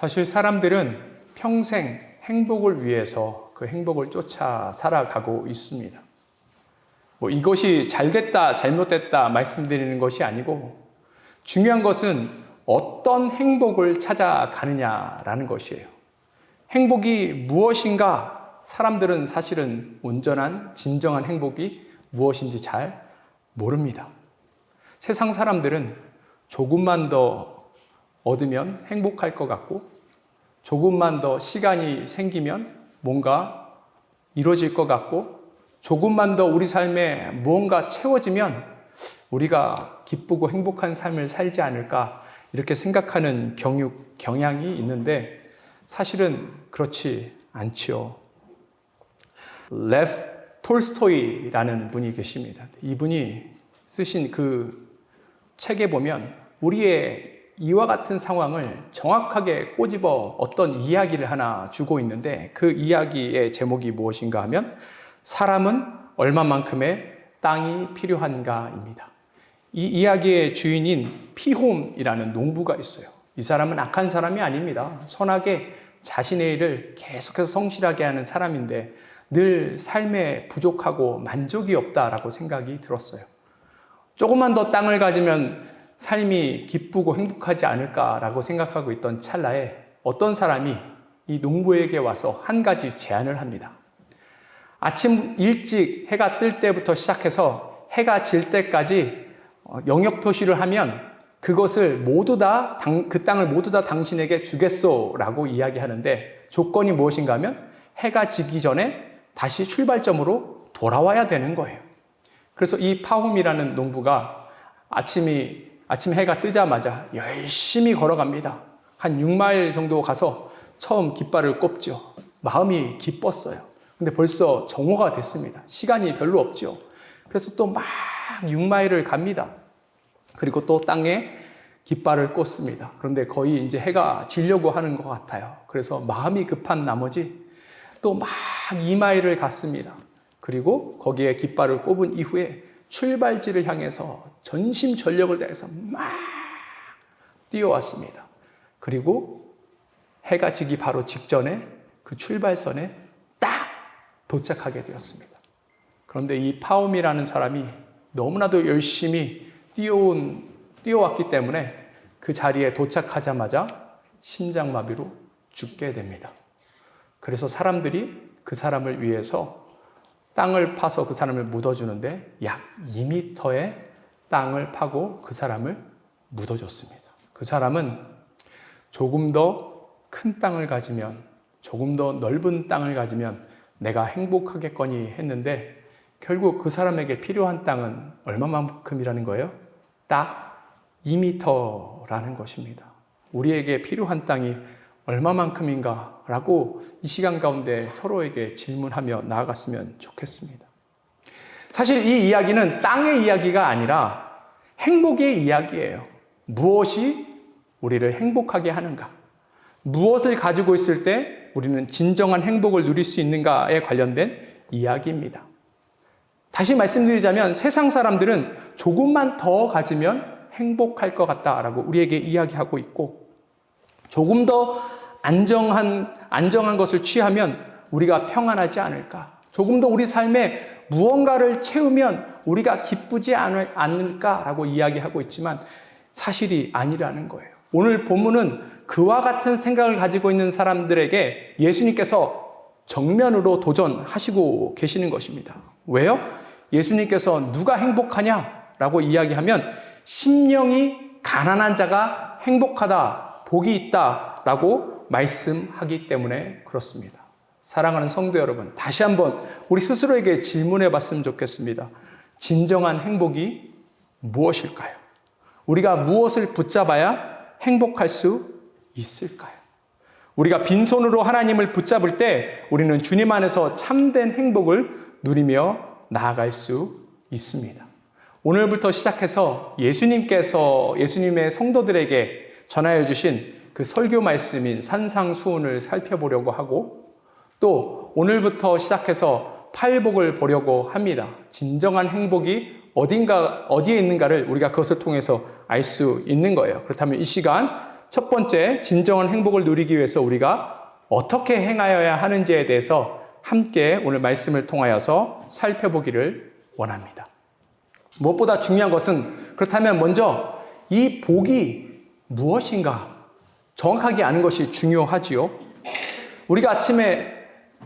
사실 사람들은 평생 행복을 위해서 그 행복을 쫓아 살아가고 있습니다. 이것이 잘됐다, 잘못됐다 말씀드리는 것이 아니고 중요한 것은 어떤 행복을 찾아가느냐라는 것이에요. 행복이 무엇인가? 사람들은 사실은 온전한, 진정한 행복이 무엇인지 잘 모릅니다. 세상 사람들은 조금만 더 얻으면 행복할 것 같고, 조금만 더 시간이 생기면 뭔가 이루어질 것 같고, 조금만 더 우리 삶에 무언가 채워지면 우리가 기쁘고 행복한 삶을 살지 않을까, 이렇게 생각하는 경향이 있는데 사실은 그렇지 않지요. 레프 톨스토이라는 분이 계십니다. 이분이 쓰신 그 책에 보면 우리의 이와 같은 상황을 정확하게 꼬집어 어떤 이야기를 하나 주고 있는데, 그 이야기의 제목이 무엇인가 하면 사람은 얼마만큼의 땅이 필요한가입니다. 이 이야기의 주인인 피홈이라는 농부가 있어요. 이 사람은 악한 사람이 아닙니다. 선하게 자신의 일을 계속해서 성실하게 하는 사람인데 늘 삶에 부족하고 만족이 없다라고 생각이 들었어요. 조금만 더 땅을 가지면 삶이 기쁘고 행복하지 않을까라고 생각하고 있던 찰나에 어떤 사람이 이 농부에게 와서 한 가지 제안을 합니다. 아침 일찍 해가 뜰 때부터 시작해서 해가 질 때까지 영역 표시를 하면 그것을 모두 다, 그 땅을 모두 다 당신에게 주겠소라고 이야기하는데, 조건이 무엇인가 하면 해가 지기 전에 다시 출발점으로 돌아와야 되는 거예요. 그래서 이 파홈이라는 농부가 아침 해가 뜨자마자 열심히 걸어갑니다. 한 6마일 정도 가서 처음 깃발을 꼽죠. 마음이 기뻤어요. 근데 벌써 정오가 됐습니다. 시간이 별로 없죠. 그래서 또 막 6마일을 갑니다. 그리고 또 땅에 깃발을 꽂습니다. 그런데 거의 이제 해가 지려고 하는 것 같아요. 그래서 마음이 급한 나머지 또 막 2마일을 갔습니다. 그리고 거기에 깃발을 꼽은 이후에 출발지를 향해서 전심전력을 다해서 막 뛰어왔습니다. 그리고 해가 지기 바로 직전에 그 출발선에 딱 도착하게 되었습니다. 그런데 이 파옴이라는 사람이 너무나도 열심히 뛰어왔기 때문에 그 자리에 도착하자마자 심장마비로 죽게 됩니다. 그래서 사람들이 그 사람을 위해서 땅을 파서 그 사람을 묻어주는데 약 2m의 땅을 파고 그 사람을 묻어줬습니다. 그 사람은 조금 더 큰 땅을 가지면, 조금 더 넓은 땅을 가지면 내가 행복하겠거니 했는데, 결국 그 사람에게 필요한 땅은 얼마만큼이라는 거예요? 딱 2m라는 것입니다. 우리에게 필요한 땅이 얼마만큼인가 라고 이 시간 가운데 서로에게 질문하며 나아갔으면 좋겠습니다. 사실 이 이야기는 땅의 이야기가 아니라 행복의 이야기예요. 무엇이 우리를 행복하게 하는가? 무엇을 가지고 있을 때 우리는 진정한 행복을 누릴 수 있는가에 관련된 이야기입니다. 다시 말씀드리자면 세상 사람들은 조금만 더 가지면 행복할 것 같다라고 우리에게 이야기하고 있고, 조금 더 안정한 것을 취하면 우리가 평안하지 않을까, 조금 더 우리 삶에 무언가를 채우면 우리가 기쁘지 않을까라고 이야기하고 있지만 사실이 아니라는 거예요. 오늘 본문은 그와 같은 생각을 가지고 있는 사람들에게 예수님께서 정면으로 도전하시고 계시는 것입니다. 왜요? 예수님께서 누가 행복하냐라고 이야기하면 심령이 가난한 자가 행복하다, 복이 있다라고 말씀하기 때문에 그렇습니다. 사랑하는 성도 여러분, 다시 한번 우리 스스로에게 질문해 봤으면 좋겠습니다. 진정한 행복이 무엇일까요? 우리가 무엇을 붙잡아야 행복할 수 있을까요? 우리가 빈손으로 하나님을 붙잡을 때 우리는 주님 안에서 참된 행복을 누리며 나아갈 수 있습니다. 오늘부터 시작해서 예수님의 성도들에게 전하여 주신 그 설교 말씀인 산상수훈을 살펴보려고 하고, 또 오늘부터 시작해서 팔복을 보려고 합니다. 진정한 행복이 어디에 있는가를 우리가 그것을 통해서 알 수 있는 거예요. 그렇다면 이 시간 첫 번째, 진정한 행복을 누리기 위해서 우리가 어떻게 행하여야 하는지에 대해서 함께 오늘 말씀을 통하여서 살펴보기를 원합니다. 무엇보다 중요한 것은 그렇다면 먼저 이 복이 무엇인가 정확하게 아는 것이 중요하지요. 우리가 아침에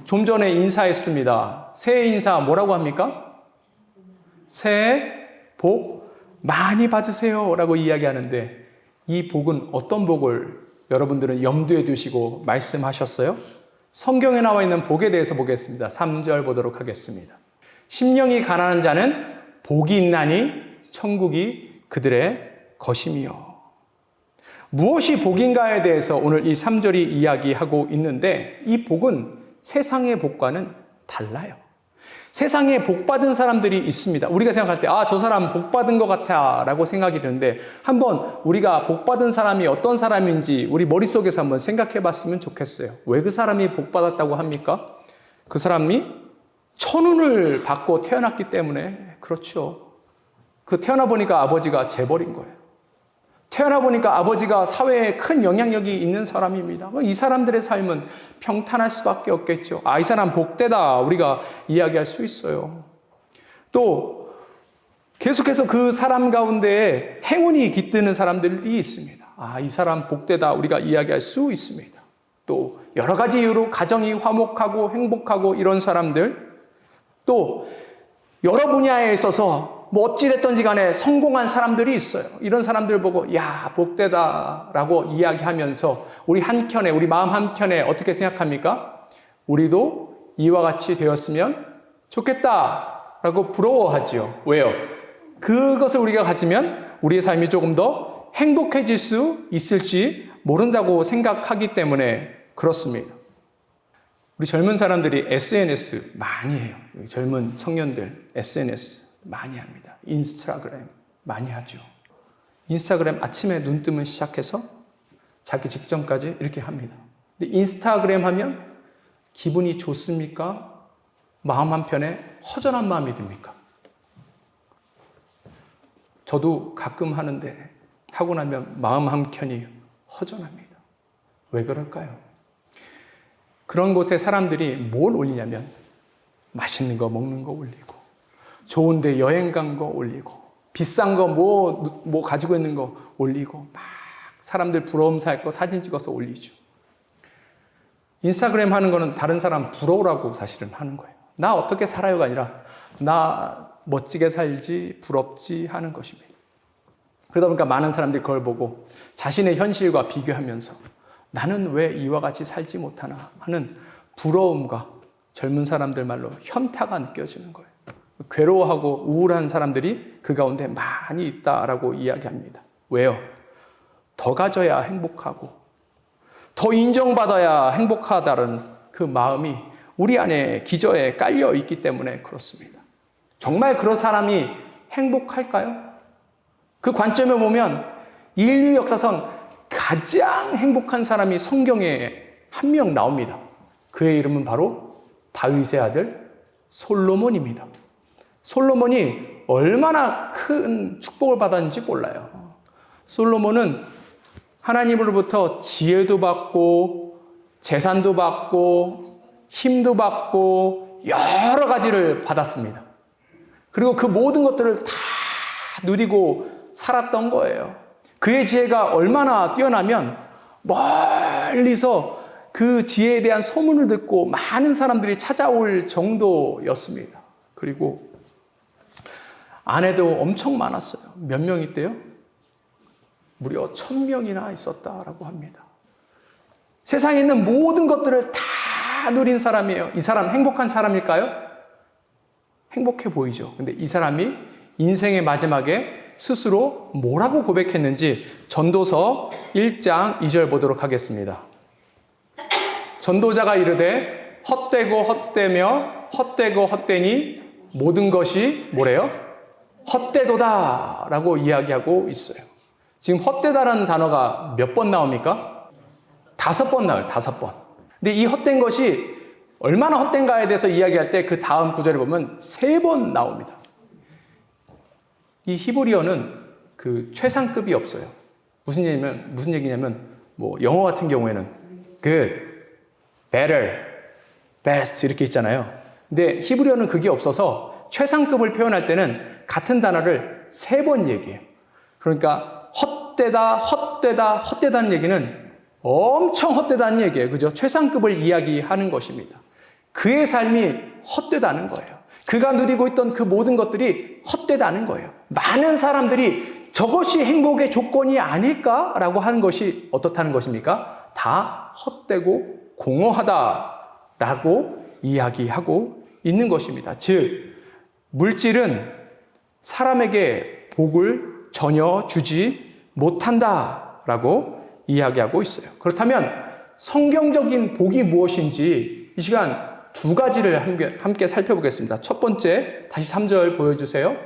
좀 전에 인사했습니다. 새해 인사 뭐라고 합니까? 새해 복 많이 받으세요 라고 이야기하는데 이 복은 어떤 복을 여러분들은 염두에 두시고 말씀하셨어요? 성경에 나와 있는 복에 대해서 보겠습니다. 3절 보도록 하겠습니다. 심령이 가난한 자는 복이 있나니 천국이 그들의 것이며. 무엇이 복인가에 대해서 오늘 이 3절이 이야기하고 있는데 이 복은 세상의 복과는 달라요. 세상에 복 받은 사람들이 있습니다. 우리가 생각할 때 저 사람 복 받은 것 같아 라고 생각이 드는데 한번 우리가 복 받은 사람이 어떤 사람인지 우리 머릿속에서 한번 생각해 봤으면 좋겠어요. 왜 그 사람이 복 받았다고 합니까? 그 사람이 천운을 받고 태어났기 때문에 그렇죠. 그 태어나 보니까 아버지가 재벌인 거예요. 태어나 보니까 아버지가 사회에 큰 영향력이 있는 사람입니다. 이 사람들의 삶은 평탄할 수밖에 없겠죠. 이 사람 복되다 우리가 이야기할 수 있어요. 또 계속해서 그 사람 가운데 행운이 깃드는 사람들이 있습니다. 이 사람 복되다 우리가 이야기할 수 있습니다. 또 여러 가지 이유로 가정이 화목하고 행복하고 이런 사람들, 또 여러 분야에 있어서 어찌됐든지 간에 성공한 사람들이 있어요. 이런 사람들 보고 복되다 라고 이야기하면서 우리 한켠에 우리 마음 한켠에 어떻게 생각합니까? 우리도 이와 같이 되었으면 좋겠다 라고 부러워하지요. 왜요? 그것을 우리가 가지면 우리의 삶이 조금 더 행복해질 수 있을지 모른다고 생각하기 때문에 그렇습니다. 우리 젊은 사람들이 SNS 많이 해요. 젊은 청년들 SNS 많이 합니다. 인스타그램 많이 하죠. 인스타그램 아침에 눈 뜨면 시작해서 자기 직전까지 이렇게 합니다. 근데 인스타그램 하면 기분이 좋습니까? 마음 한편에 허전한 마음이 듭니까? 저도 가끔 하는데 하고 나면 마음 한켠이 허전합니다. 왜 그럴까요? 그런 곳에 사람들이 뭘 올리냐면 맛있는 거 먹는 거 올리고 좋은데 여행 간 거 올리고 비싼 거 뭐 가지고 있는 거 올리고 막 사람들 부러움 살 거 사진 찍어서 올리죠. 인스타그램 하는 거는 다른 사람 부러우라고 사실은 하는 거예요. 나 어떻게 살아요가 아니라 나 멋지게 살지 부럽지 하는 것입니다. 그러다 보니까 많은 사람들이 그걸 보고 자신의 현실과 비교하면서 나는 왜 이와 같이 살지 못하나 하는 부러움과 젊은 사람들 말로 현타가 느껴지는 거예요. 괴로워하고 우울한 사람들이 그 가운데 많이 있다라고 이야기합니다. 왜요? 더 가져야 행복하고 더 인정받아야 행복하다는 그 마음이 우리 안에 기저에 깔려 있기 때문에 그렇습니다. 정말 그런 사람이 행복할까요? 그 관점에 보면 인류 역사상 가장 행복한 사람이 성경에 한 명 나옵니다. 그의 이름은 바로 다윗의 아들 솔로몬입니다. 솔로몬이 얼마나 큰 축복을 받았는지 몰라요. 솔로몬은 하나님으로부터 지혜도 받고 재산도 받고 힘도 받고 여러 가지를 받았습니다. 그리고 그 모든 것들을 다 누리고 살았던 거예요. 그의 지혜가 얼마나 뛰어나면 멀리서 그 지혜에 대한 소문을 듣고 많은 사람들이 찾아올 정도였습니다. 그리고 아내도 엄청 많았어요. 몇 명 있대요? 무려 1000명이나 있었다라고 합니다. 세상에 있는 모든 것들을 다 누린 사람이에요. 이 사람 행복한 사람일까요? 행복해 보이죠. 근데 이 사람이 인생의 마지막에 스스로 뭐라고 고백했는지 전도서 1장 2절 보도록 하겠습니다. 전도자가 이르되 헛되고 헛되며 헛되고 헛되니 모든 것이 뭐래요? 헛되도다 라고 이야기하고 있어요. 지금 헛되다라는 단어가 몇 번 나옵니까? 5번 나와요. 5번. 근데 이 헛된 것이 얼마나 헛된가에 대해서 이야기할 때 그 다음 구절에 보면 3번 나옵니다. 이 히브리어는 그 최상급이 없어요. 무슨 얘기냐면 뭐 영어 같은 경우에는 good, better, best 이렇게 있잖아요. 근데 히브리어는 그게 없어서 최상급을 표현할 때는 같은 단어를 3번 얘기해요. 그러니까 헛되다는 얘기는 엄청 헛되다는 얘기예요. 그죠? 최상급을 이야기하는 것입니다. 그의 삶이 헛되다는 거예요. 그가 누리고 있던 그 모든 것들이 헛되다는 거예요. 많은 사람들이 저것이 행복의 조건이 아닐까라고 하는 것이 어떻다는 것입니까? 다 헛되고 공허하다라고 이야기하고 있는 것입니다. 즉, 물질은 사람에게 복을 전혀 주지 못한다라고 이야기하고 있어요. 그렇다면 성경적인 복이 무엇인지 이 시간 2가지를 함께 살펴보겠습니다. 첫 번째, 다시 3절 보여주세요.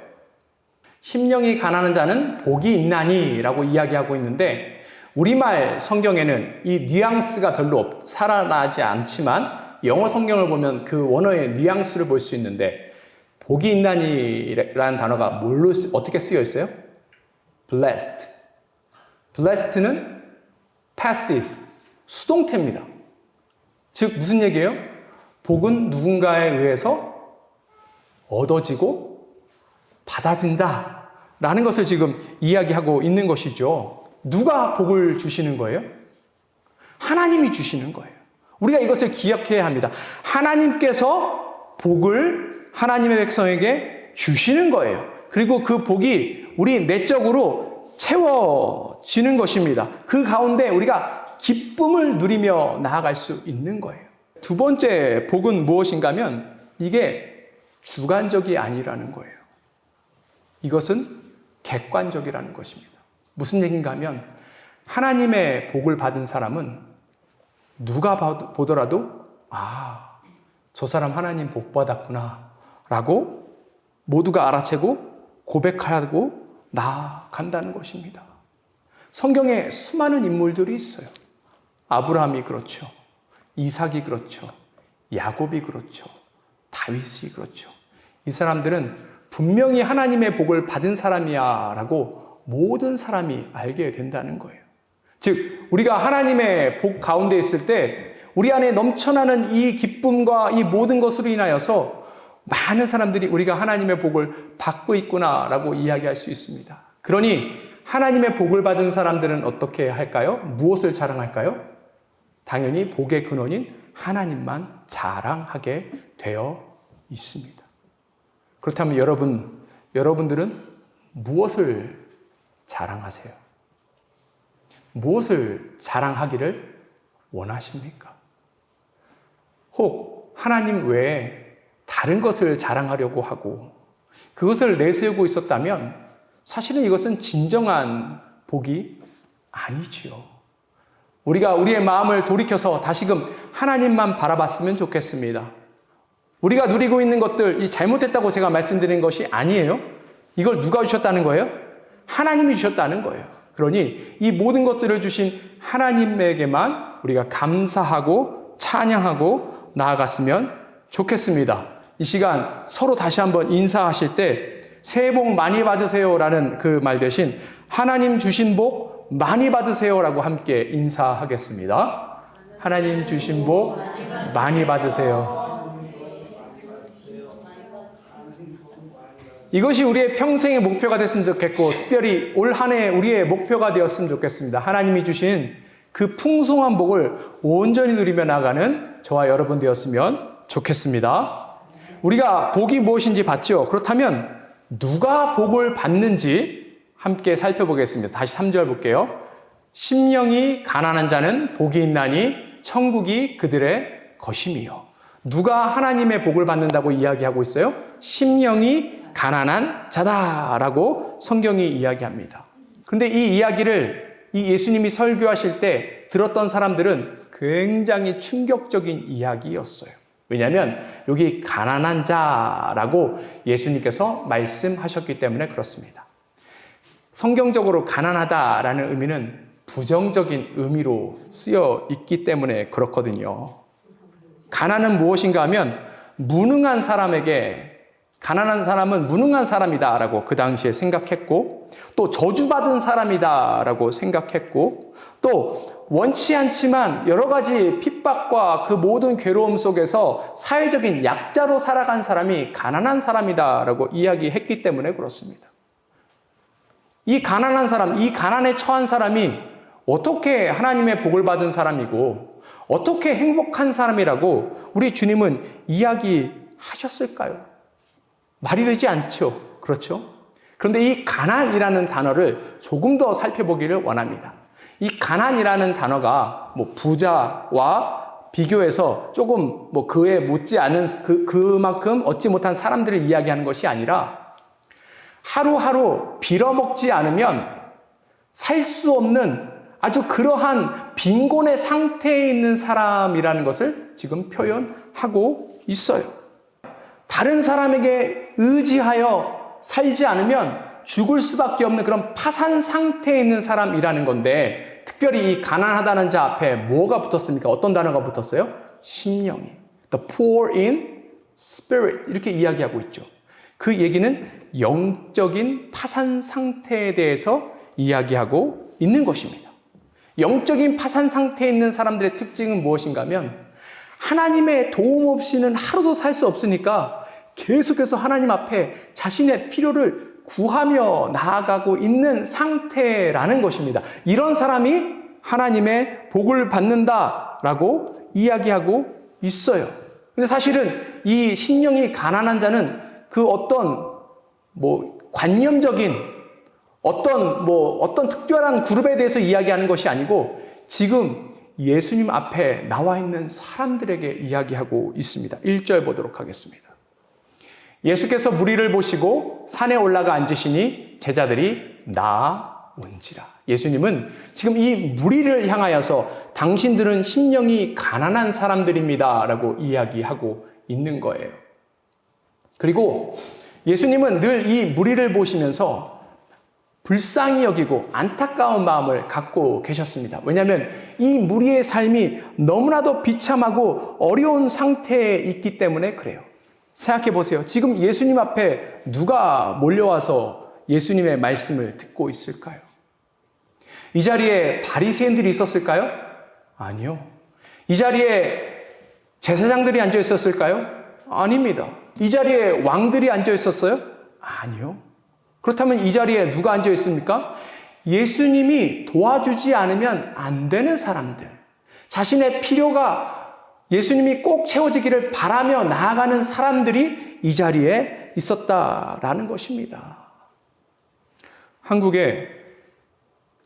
심령이 가난한 자는 복이 있나니 라고 이야기하고 있는데 우리말 성경에는 이 뉘앙스가 별로 살아나지 않지만 영어 성경을 보면 그 원어의 뉘앙스를 볼 수 있는데 복이 있나니라는 단어가 뭘로 어떻게 쓰여 있어요? blessed. blessed는 passive, 수동태입니다. 즉 무슨 얘기예요? 복은 누군가에 의해서 얻어지고 받아진다 라는 것을 지금 이야기하고 있는 것이죠. 누가 복을 주시는 거예요? 하나님이 주시는 거예요. 우리가 이것을 기억해야 합니다. 하나님께서 복을 하나님의 백성에게 주시는 거예요. 그리고 그 복이 우리 내적으로 채워지는 것입니다. 그 가운데 우리가 기쁨을 누리며 나아갈 수 있는 거예요. 2번째 복은 무엇인가 하면 이게 주관적이 아니라는 거예요. 이것은 객관적이라는 것입니다. 무슨 얘기인가 하면 하나님의 복을 받은 사람은 누가 보더라도 저 사람 하나님 복 받았구나 라고 모두가 알아채고 고백하고 나아간다는 것입니다. 성경에 수많은 인물들이 있어요. 아브라함이 그렇죠. 이삭이 그렇죠. 야곱이 그렇죠. 다윗이 그렇죠. 이 사람들은 분명히 하나님의 복을 받은 사람이야 라고 모든 사람이 알게 된다는 거예요. 즉 우리가 하나님의 복 가운데 있을 때 우리 안에 넘쳐나는 이 기쁨과 이 모든 것으로 인하여서 많은 사람들이 우리가 하나님의 복을 받고 있구나라고 이야기할 수 있습니다. 그러니 하나님의 복을 받은 사람들은 어떻게 할까요? 무엇을 자랑할까요? 당연히 복의 근원인 하나님만 자랑하게 되어 있습니다. 그렇다면 여러분들은 무엇을 자랑하세요? 무엇을 자랑하기를 원하십니까? 혹 하나님 외에 다른 것을 자랑하려고 하고 그것을 내세우고 있었다면 사실은 이것은 진정한 복이 아니지요. 우리가 우리의 마음을 돌이켜서 다시금 하나님만 바라봤으면 좋겠습니다. 우리가 누리고 있는 것들, 이 잘못됐다고 제가 말씀드린 것이 아니에요. 이걸 누가 주셨다는 거예요? 하나님이 주셨다는 거예요. 그러니 이 모든 것들을 주신 하나님에게만 우리가 감사하고 찬양하고 나아갔으면 좋겠습니다. 이 시간 서로 다시 한번 인사하실 때 새해 복 많이 받으세요라는 그 말 대신 하나님 주신 복 많이 받으세요라고 함께 인사하겠습니다. 하나님 주신 복 많이 받으세요. 이것이 우리의 평생의 목표가 됐으면 좋겠고 특별히 올 한 해 우리의 목표가 되었으면 좋겠습니다. 하나님이 주신 그 풍성한 복을 온전히 누리며 나가는 저와 여러분 되었으면 좋겠습니다. 우리가 복이 무엇인지 봤죠? 그렇다면 누가 복을 받는지 함께 살펴보겠습니다. 다시 3절 볼게요. 심령이 가난한 자는 복이 있나니 천국이 그들의 것임이요. 누가 하나님의 복을 받는다고 이야기하고 있어요? 심령이 가난한 자다라고 성경이 이야기합니다. 그런데 이 이야기를 이 예수님이 설교하실 때 들었던 사람들은 굉장히 충격적인 이야기였어요. 왜냐하면 여기 가난한 자라고 예수님께서 말씀하셨기 때문에 그렇습니다. 성경적으로 가난하다라는 의미는 부정적인 의미로 쓰여 있기 때문에 그렇거든요. 가난은 무엇인가 하면 무능한 사람에게 가난한 사람은 무능한 사람이다라고 그 당시에 생각했고, 또 저주받은 사람이다라고 생각했고, 또 원치 않지만 여러 가지 핍박과 그 모든 괴로움 속에서 사회적인 약자로 살아간 사람이 가난한 사람이다라고 이야기했기 때문에 그렇습니다. 이 가난한 사람, 이 가난에 처한 사람이 어떻게 하나님의 복을 받은 사람이고 어떻게 행복한 사람이라고 우리 주님은 이야기하셨을까요? 말이 되지 않죠. 그렇죠? 그런데 이 가난이라는 단어를 조금 더 살펴보기를 원합니다. 이 가난이라는 단어가 뭐 부자와 비교해서 조금 뭐 그에 못지않은 그만큼 얻지 못한 사람들을 이야기하는 것이 아니라 하루하루 빌어먹지 않으면 살 수 없는 아주 그러한 빈곤의 상태에 있는 사람이라는 것을 지금 표현하고 있어요. 다른 사람에게 의지하여 살지 않으면 죽을 수밖에 없는 그런 파산 상태에 있는 사람이라는 건데, 특별히 이 가난하다는 자 앞에 뭐가 붙었습니까? 어떤 단어가 붙었어요? 심령이. The poor in spirit. 이렇게 이야기하고 있죠. 그 얘기는 영적인 파산 상태에 대해서 이야기하고 있는 것입니다. 영적인 파산 상태에 있는 사람들의 특징은 무엇인가 하면 하나님의 도움 없이는 하루도 살 수 없으니까 계속해서 하나님 앞에 자신의 필요를 구하며 나아가고 있는 상태라는 것입니다. 이런 사람이 하나님의 복을 받는다라고 이야기하고 있어요. 근데 사실은 이 심령이 가난한 자는 그 어떤 관념적인 어떤 특별한 그룹에 대해서 이야기하는 것이 아니고 지금 예수님 앞에 나와 있는 사람들에게 이야기하고 있습니다. 1절 보도록 하겠습니다. 예수께서 무리를 보시고 산에 올라가 앉으시니 제자들이 나온지라. 예수님은 지금 이 무리를 향하여서 당신들은 심령이 가난한 사람들입니다 라고 이야기하고 있는 거예요. 그리고 예수님은 늘 이 무리를 보시면서 불쌍히 여기고 안타까운 마음을 갖고 계셨습니다. 왜냐하면 이 무리의 삶이 너무나도 비참하고 어려운 상태에 있기 때문에 그래요. 생각해 보세요. 지금 예수님 앞에 누가 몰려와서 예수님의 말씀을 듣고 있을까요? 이 자리에 바리새인들이 있었을까요? 아니요. 이 자리에 제사장들이 앉아 있었을까요? 아닙니다. 이 자리에 왕들이 앉아 있었어요? 아니요. 그렇다면 이 자리에 누가 앉아 있습니까? 예수님이 도와주지 않으면 안 되는 사람들, 자신의 필요가 예수님이 꼭 채워지기를 바라며 나아가는 사람들이 이 자리에 있었다라는 것입니다. 한국에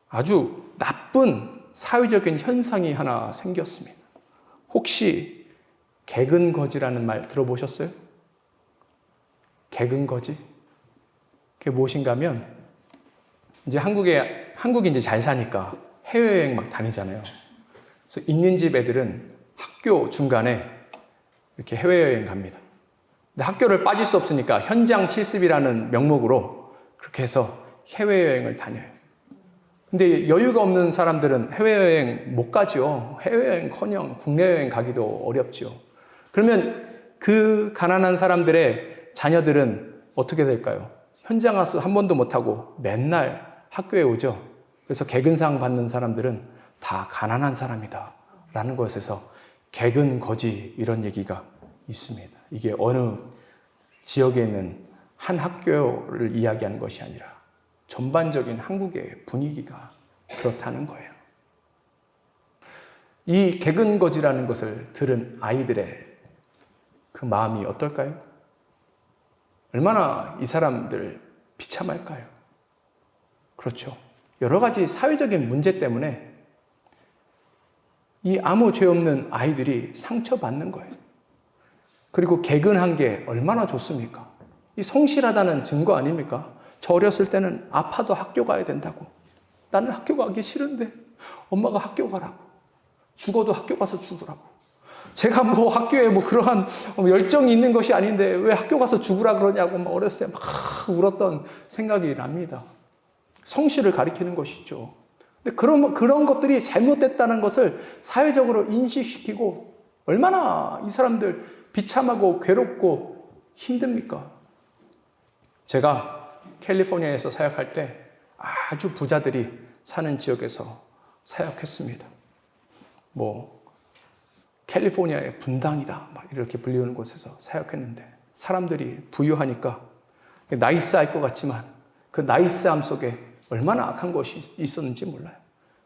아주 나쁜 사회적인 현상이 하나 생겼습니다. 혹시 개근거지라는 말 들어보셨어요? 개근거지? 그게 무엇인가 하면 이제 한국이 이제 잘 사니까 해외여행 막 다니잖아요. 그래서 있는 집 애들은 학교 중간에 이렇게 해외여행 갑니다. 근데 학교를 빠질 수 없으니까 현장 실습이라는 명목으로 그렇게 해서 해외여행을 다녀요. 근데 여유가 없는 사람들은 해외여행 못 가죠. 해외여행커녕 국내 여행 가기도 어렵죠. 그러면 그 가난한 사람들의 자녀들은 어떻게 될까요? 현장 와서 한 번도 못 하고 맨날 학교에 오죠. 그래서 개근상 받는 사람들은 다 가난한 사람이다 라는 것에서 개근거지 이런 얘기가 있습니다. 이게 어느 지역에 있는 한 학교를 이야기하는 것이 아니라 전반적인 한국의 분위기가 그렇다는 거예요. 이 개근거지라는 것을 들은 아이들의 그 마음이 어떨까요? 얼마나 이 사람들 비참할까요? 그렇죠. 여러 가지 사회적인 문제 때문에 이 아무 죄 없는 아이들이 상처받는 거예요. 그리고 개근한 게 얼마나 좋습니까? 이 성실하다는 증거 아닙니까? 저 어렸을 때는 아파도 학교 가야 된다고. 나는 학교 가기 싫은데 엄마가 학교 가라고. 죽어도 학교 가서 죽으라고. 제가 학교에 그러한 열정이 있는 것이 아닌데 왜 학교 가서 죽으라 그러냐고 어렸을 때 막 울었던 생각이 납니다. 성실을 가리키는 것이죠. 근데 그런 것들이 잘못됐다는 것을 사회적으로 인식시키고 얼마나 이 사람들 비참하고 괴롭고 힘듭니까? 제가 캘리포니아에서 사역할 때 아주 부자들이 사는 지역에서 사역했습니다. 캘리포니아의 분당이다 막 이렇게 불리우는 곳에서 사역했는데 사람들이 부유하니까 나이스할 것 같지만 그 나이스함 속에 얼마나 악한 것이 있었는지 몰라요.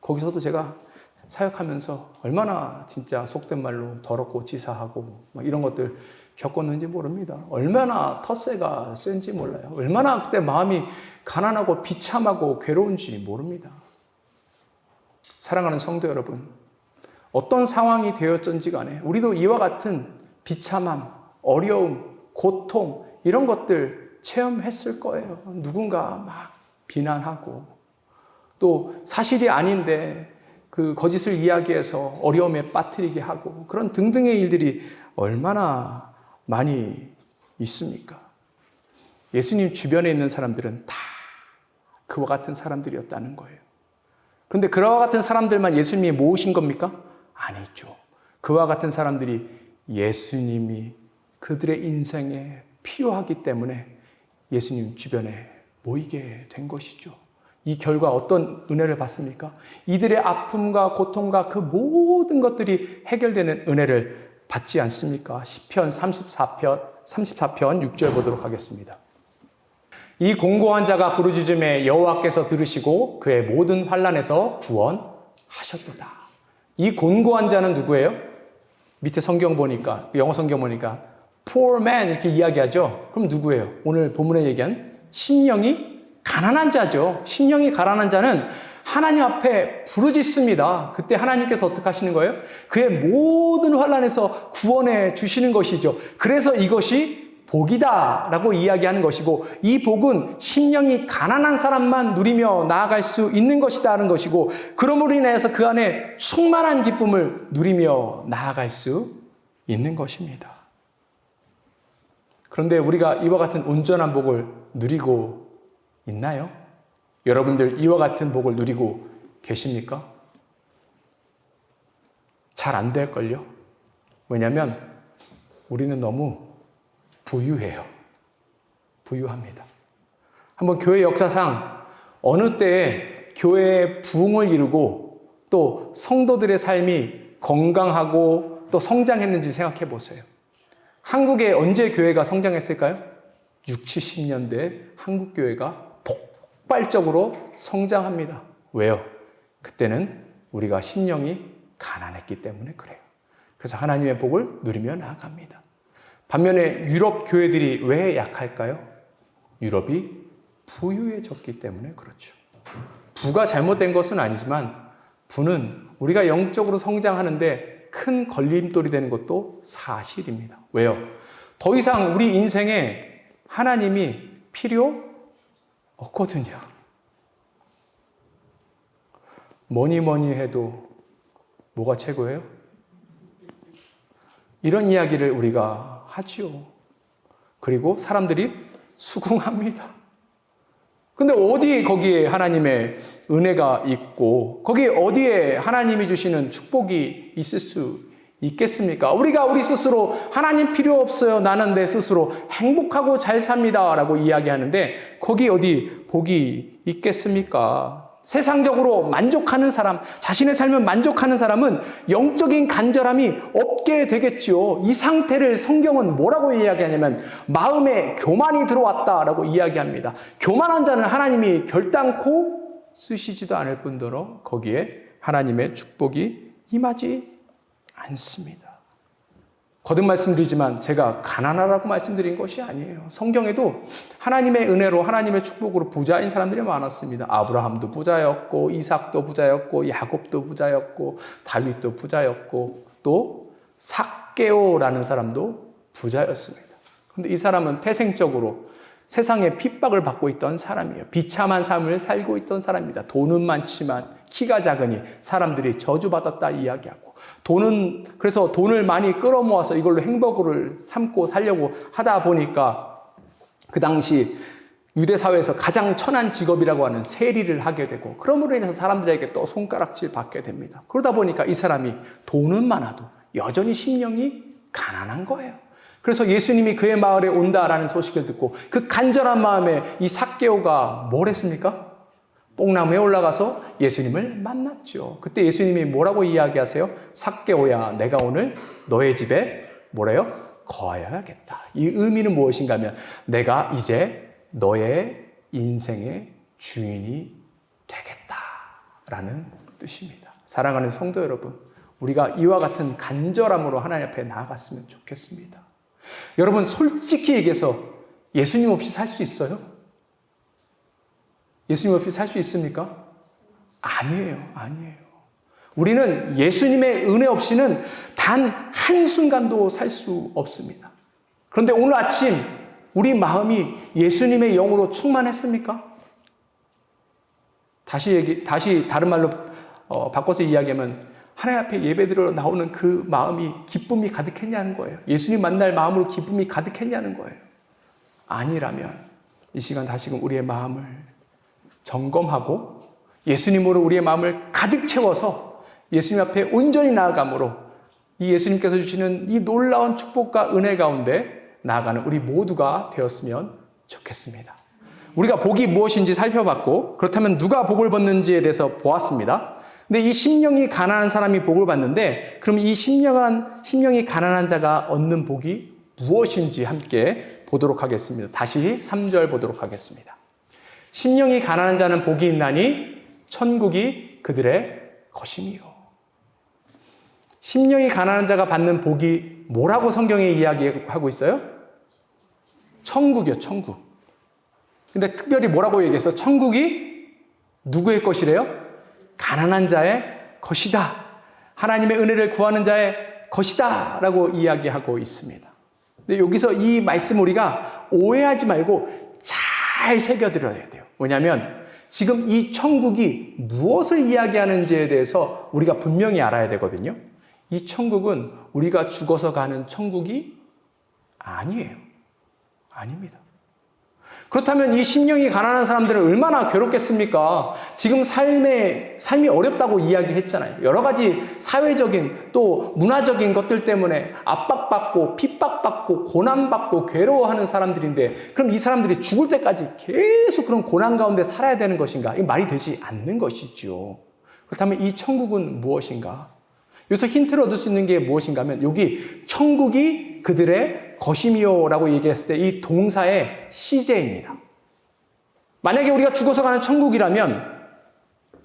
거기서도 제가 사역하면서 얼마나 진짜 속된 말로 더럽고 치사하고 막 이런 것들 겪었는지 모릅니다. 얼마나 텃세가 센지 몰라요. 얼마나 그때 마음이 가난하고 비참하고 괴로운지 모릅니다. 사랑하는 성도 여러분, 어떤 상황이 되었든지 간에 우리도 이와 같은 비참함, 어려움, 고통 이런 것들 체험했을 거예요. 누군가 막 비난하고 또 사실이 아닌데 그 거짓을 이야기해서 어려움에 빠뜨리게 하고 그런 등등의 일들이 얼마나 많이 있습니까? 예수님 주변에 있는 사람들은 다 그와 같은 사람들이었다는 거예요. 그런데 그와 같은 사람들만 예수님이 모으신 겁니까? 아니죠. 그와 같은 사람들이 예수님이 그들의 인생에 필요하기 때문에 예수님 주변에 모이게 된 것이죠. 이 결과 어떤 은혜를 받습니까? 이들의 아픔과 고통과 그 모든 것들이 해결되는 은혜를 받지 않습니까? 시편 34편 6절 보도록 하겠습니다. 이 공고한 자가 부르짖음에 여호와께서 들으시고 그의 모든 환난에서 구원하셨도다. 이 곤고한 자는 누구예요? 밑에 성경 보니까, 영어 성경 보니까 poor man 이렇게 이야기하죠. 그럼 누구예요? 오늘 본문에 얘기한 심령이 가난한 자죠. 심령이 가난한 자는 하나님 앞에 부르짖습니다. 그때 하나님께서 어떻게 하시는 거예요? 그의 모든 환난에서 구원해 주시는 것이죠. 그래서 이것이 복이다 라고 이야기하는 것이고, 이 복은 심령이 가난한 사람만 누리며 나아갈 수 있는 것이다 하는 것이고, 그러므로 인해서 그 안에 충만한 기쁨을 누리며 나아갈 수 있는 것입니다. 그런데 우리가 이와 같은 온전한 복을 누리고 있나요? 여러분들 이와 같은 복을 누리고 계십니까? 잘 안 될걸요? 왜냐하면 우리는 너무 부유해요. 부유합니다. 한번 교회 역사상 어느 때에 교회의 부흥을 이루고 또 성도들의 삶이 건강하고 또 성장했는지 생각해 보세요. 한국에 언제 교회가 성장했을까요? 60, 70년대에 한국 교회가 폭발적으로 성장합니다. 왜요? 그때는 우리가 심령이 가난했기 때문에 그래요. 그래서 하나님의 복을 누리며 나아갑니다. 반면에 유럽 교회들이 왜 약할까요? 유럽이 부유해졌기 때문에 그렇죠. 부가 잘못된 것은 아니지만 부는 우리가 영적으로 성장하는데 큰 걸림돌이 되는 것도 사실입니다. 왜요? 더 이상 우리 인생에 하나님이 필요 없거든요. 뭐니 해도 뭐가 최고예요? 이런 이야기를 우리가 하지요. 그리고 사람들이 수긍합니다. 근데 어디 거기에 하나님의 은혜가 있고 거기에 어디에 하나님이 주시는 축복이 있을 수 있겠습니까? 우리가 우리 스스로 하나님 필요 없어요. 나는 내 스스로 행복하고 잘 삽니다. 라고 이야기하는데 거기 어디 복이 있겠습니까? 세상적으로 만족하는 사람, 자신의 삶을 만족하는 사람은 영적인 간절함이 없게 되겠지요. 이 상태를 성경은 뭐라고 이야기하냐면 마음에 교만이 들어왔다라고 이야기합니다. 교만한 자는 하나님이 결단코 쓰시지도 않을 뿐더러 거기에 하나님의 축복이 임하지 않습니다. 거듭 말씀드리지만 제가 가난하라고 말씀드린 것이 아니에요. 성경에도 하나님의 은혜로 하나님의 축복으로 부자인 사람들이 많았습니다. 아브라함도 부자였고 이삭도 부자였고 야곱도 부자였고 다윗도 부자였고 또 삭개오라는 사람도 부자였습니다. 그런데 이 사람은 태생적으로 세상에 핍박을 받고 있던 사람이에요. 비참한 삶을 살고 있던 사람입니다. 돈은 많지만 키가 작으니 사람들이 저주받았다 이야기하고 그래서 돈을 많이 끌어모아서 이걸로 행복을 삼고 살려고 하다 보니까 그 당시 유대 사회에서 가장 천한 직업이라고 하는 세리를 하게 되고 그러므로 인해서 사람들에게 또 손가락질 받게 됩니다. 그러다 보니까 이 사람이 돈은 많아도 여전히 심령이 가난한 거예요. 그래서 예수님이 그의 마을에 온다라는 소식을 듣고 그 간절한 마음에 이 삭개오가 뭘 했습니까? 뽕나무에 올라가서 예수님을 만났죠. 그때 예수님이 뭐라고 이야기하세요? 삭개오야, 내가 오늘 너의 집에 뭐래요? 거하여야겠다. 이 의미는 무엇인가 하면 내가 이제 너의 인생의 주인이 되겠다라는 뜻입니다. 사랑하는 성도 여러분, 우리가 이와 같은 간절함으로 하나님 앞에 나아갔으면 좋겠습니다. 여러분, 솔직히 얘기해서 예수님 없이 살 수 있어요? 예수님 없이 살 수 있습니까? 아니에요. 우리는 예수님의 은혜 없이는 단 한순간도 살 수 없습니다. 그런데 오늘 아침 우리 마음이 예수님의 영으로 충만했습니까? 다시 다른 말로 바꿔서 이야기하면 하나님 앞에 예배드리러 나오는 그 마음이 기쁨이 가득했냐는 거예요. 예수님 만날 마음으로 기쁨이 가득했냐는 거예요. 아니라면 이 시간 다시금 우리의 마음을 점검하고 예수님으로 우리의 마음을 가득 채워서 예수님 앞에 온전히 나아감으로 이 예수님께서 주시는 이 놀라운 축복과 은혜 가운데 나아가는 우리 모두가 되었으면 좋겠습니다. 우리가 복이 무엇인지 살펴봤고 그렇다면 누가 복을 받는지에 대해서 보았습니다. 근데 이 심령이 가난한 사람이 복을 받는데 그럼 이 심령이 가난한 자가 얻는 복이 무엇인지 함께 보도록 하겠습니다. 다시 3절 보도록 하겠습니다. 심령이 가난한 자는 복이 있나니 천국이 그들의 것이니요. 심령이 가난한 자가 받는 복이 뭐라고 성경에 이야기하고 있어요? 천국이요, 천국. 근데 특별히 뭐라고 얘기해서 천국이 누구의 것이래요? 가난한 자의 것이다. 하나님의 은혜를 구하는 자의 것이다. 라고 이야기하고 있습니다. 근데 여기서 이 말씀 우리가 오해하지 말고 잘 새겨들어야 돼요. 왜냐하면 지금 이 천국이 무엇을 이야기하는지에 대해서 우리가 분명히 알아야 되거든요. 이 천국은 우리가 죽어서 가는 천국이 아니에요. 아닙니다. 그렇다면 이 심령이 가난한 사람들은 얼마나 괴롭겠습니까? 지금 삶이 어렵다고 이야기했잖아요. 여러 가지 사회적인 또 문화적인 것들 때문에 압박받고 핍박받고 고난받고 괴로워하는 사람들인데 그럼 이 사람들이 죽을 때까지 계속 그런 고난 가운데 살아야 되는 것인가? 이게 말이 되지 않는 것이죠. 그렇다면 이 천국은 무엇인가? 여기서 힌트를 얻을 수 있는 게 무엇인가 하면 여기 천국이 그들의 것이미요 라고 얘기했을 때 이 동사의 시제입니다. 만약에 우리가 죽어서 가는 천국이라면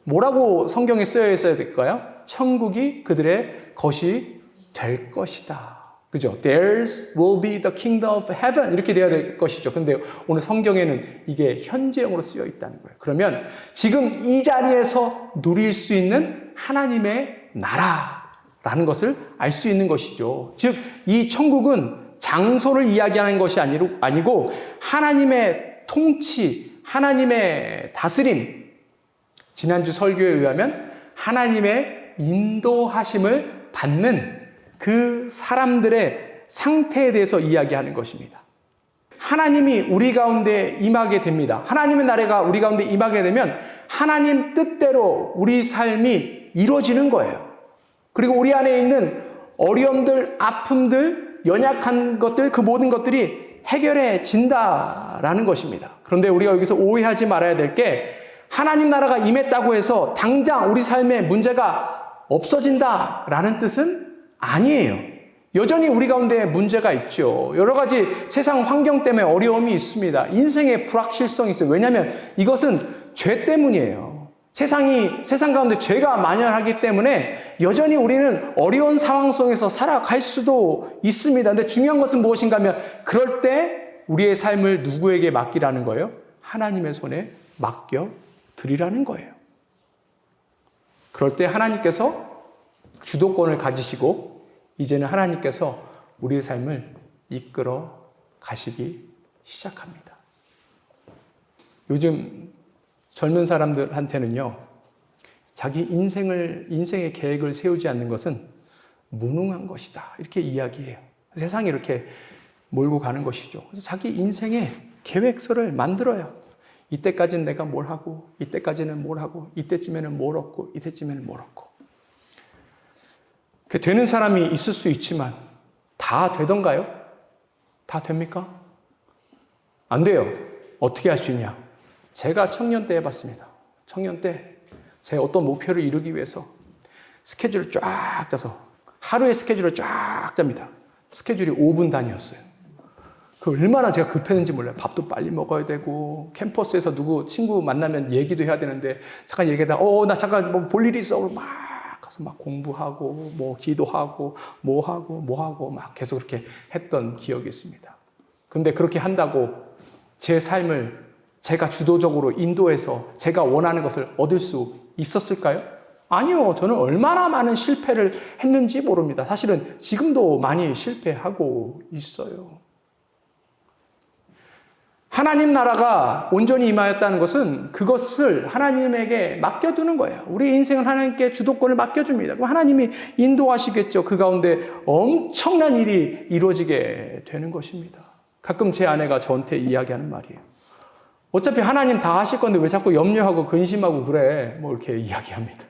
뭐라고 성경에 쓰여 있어야 될까요? 천국이 그들의 것이 될 것이다. 그죠? Theirs will be the kingdom of heaven 이렇게 돼야 될 것이죠. 근데 오늘 성경에는 이게 현재형으로 쓰여 있다는 거예요. 그러면 지금 이 자리에서 누릴 수 있는 하나님의 나라라는 것을 알 수 있는 것이죠. 즉, 이 천국은 장소를 이야기하는 것이 아니고 하나님의 통치, 하나님의 다스림, 지난주 설교에 의하면 하나님의 인도하심을 받는 그 사람들의 상태에 대해서 이야기하는 것입니다. 하나님이 우리 가운데 임하게 됩니다. 하나님의 나라가 우리 가운데 임하게 되면 하나님 뜻대로 우리 삶이 이루어지는 거예요. 그리고 우리 안에 있는 어려움들, 아픔들, 연약한 것들, 그 모든 것들이 해결해진다라는 것입니다. 그런데 우리가 여기서 오해하지 말아야 될 게 하나님 나라가 임했다고 해서 당장 우리 삶에 문제가 없어진다라는 뜻은 아니에요. 여전히 우리 가운데 문제가 있죠. 여러 가지 세상 환경 때문에 어려움이 있습니다. 인생의 불확실성이 있어요. 왜냐하면 이것은 죄 때문이에요. 세상 가운데 죄가 만연하기 때문에 여전히 우리는 어려운 상황 속에서 살아갈 수도 있습니다. 근데 중요한 것은 무엇인가 하면 그럴 때 우리의 삶을 누구에게 맡기라는 거예요? 하나님의 손에 맡겨 드리라는 거예요. 그럴 때 하나님께서 주도권을 가지시고 이제는 하나님께서 우리의 삶을 이끌어 가시기 시작합니다. 요즘 젊은 사람들한테는요, 자기 인생의 계획을 세우지 않는 것은 무능한 것이다. 이렇게 이야기해요. 세상이 이렇게 몰고 가는 것이죠. 그래서 자기 인생의 계획서를 만들어요. 이때까지는 내가 뭘 하고, 이때까지는 뭘 하고, 이때쯤에는 뭘 얻고, 이때쯤에는 뭘 얻고. 되는 사람이 있을 수 있지만 다 되던가요? 다 됩니까? 안 돼요. 어떻게 할 수 있냐? 제가 청년 때 해봤습니다. 청년 때 제가 어떤 목표를 이루기 위해서 스케줄을 쫙 짜서 하루의 스케줄을 쫙 짭니다. 스케줄이 5분 단위였어요. 그 얼마나 제가 급했는지 몰라요. 밥도 빨리 먹어야 되고 캠퍼스에서 누구 친구 만나면 얘기도 해야 되는데 잠깐 얘기하다가 나 잠깐 뭐 볼 일이 있어. 막 가서 막 공부하고 뭐 기도하고 뭐 하고 막 계속 그렇게 했던 기억이 있습니다. 근데 그렇게 한다고 제 삶을 제가 주도적으로 인도해서 제가 원하는 것을 얻을 수 있었을까요? 아니요. 저는 얼마나 많은 실패를 했는지 모릅니다. 사실은 지금도 많이 실패하고 있어요. 하나님 나라가 온전히 임하였다는 것은 그것을 하나님에게 맡겨두는 거예요. 우리 인생은 하나님께 주도권을 맡겨줍니다. 그럼 하나님이 인도하시겠죠. 그 가운데 엄청난 일이 이루어지게 되는 것입니다. 가끔 제 아내가 저한테 이야기하는 말이에요. 어차피 하나님 다 하실 건데 왜 자꾸 염려하고 근심하고 그래? 뭐 이렇게 이야기합니다.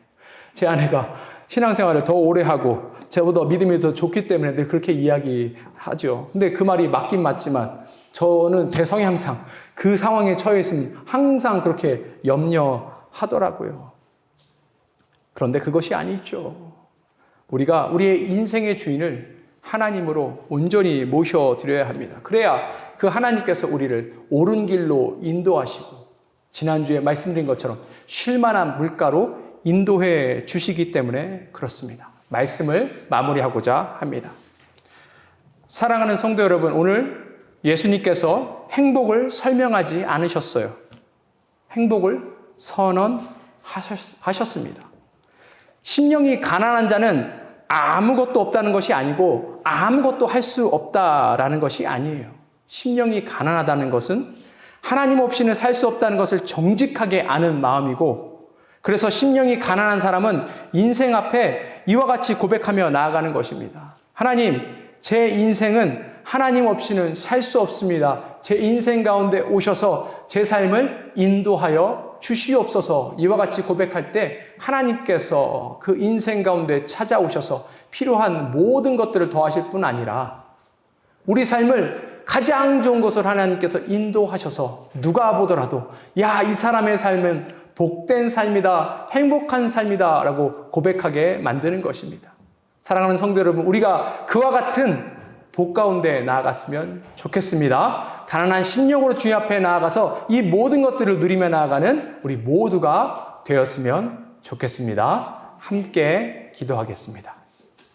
제 아내가 신앙생활을 더 오래 하고 저보다 믿음이 더 좋기 때문에 늘 그렇게 이야기하죠. 근데 그 말이 맞긴 맞지만 저는 제 성향상 그 상황에 처해 있으면 항상 그렇게 염려하더라고요. 그런데 그것이 아니죠. 우리가 우리의 인생의 주인을 하나님으로 온전히 모셔드려야 합니다. 그래야 그 하나님께서 우리를 옳은 길로 인도하시고 지난주에 말씀드린 것처럼 쉴만한 물가로 인도해 주시기 때문에 그렇습니다. 말씀을 마무리하고자 합니다. 사랑하는 성도 여러분, 오늘 예수님께서 행복을 설명하지 않으셨어요. 행복을 선언하셨습니다. 심령이 가난한 자는 아무것도 없다는 것이 아니고 아무것도 할 수 없다라는 것이 아니에요. 심령이 가난하다는 것은 하나님 없이는 살 수 없다는 것을 정직하게 아는 마음이고, 그래서 심령이 가난한 사람은 인생 앞에 이와 같이 고백하며 나아가는 것입니다. 하나님, 제 인생은 하나님 없이는 살 수 없습니다. 제 인생 가운데 오셔서 제 삶을 인도하여 주시옵소서. 이와 같이 고백할 때 하나님께서 그 인생 가운데 찾아오셔서 필요한 모든 것들을 더하실 뿐 아니라 우리 삶을 가장 좋은 것을 하나님께서 인도하셔서 누가 보더라도 야, 이 사람의 삶은 복된 삶이다, 행복한 삶이다 라고 고백하게 만드는 것입니다. 사랑하는 성도 여러분, 우리가 그와 같은 복 가운데 나아갔으면 좋겠습니다. 가난한 심령으로 주님 앞에 나아가서 이 모든 것들을 누리며 나아가는 우리 모두가 되었으면 좋겠습니다. 함께 기도하겠습니다.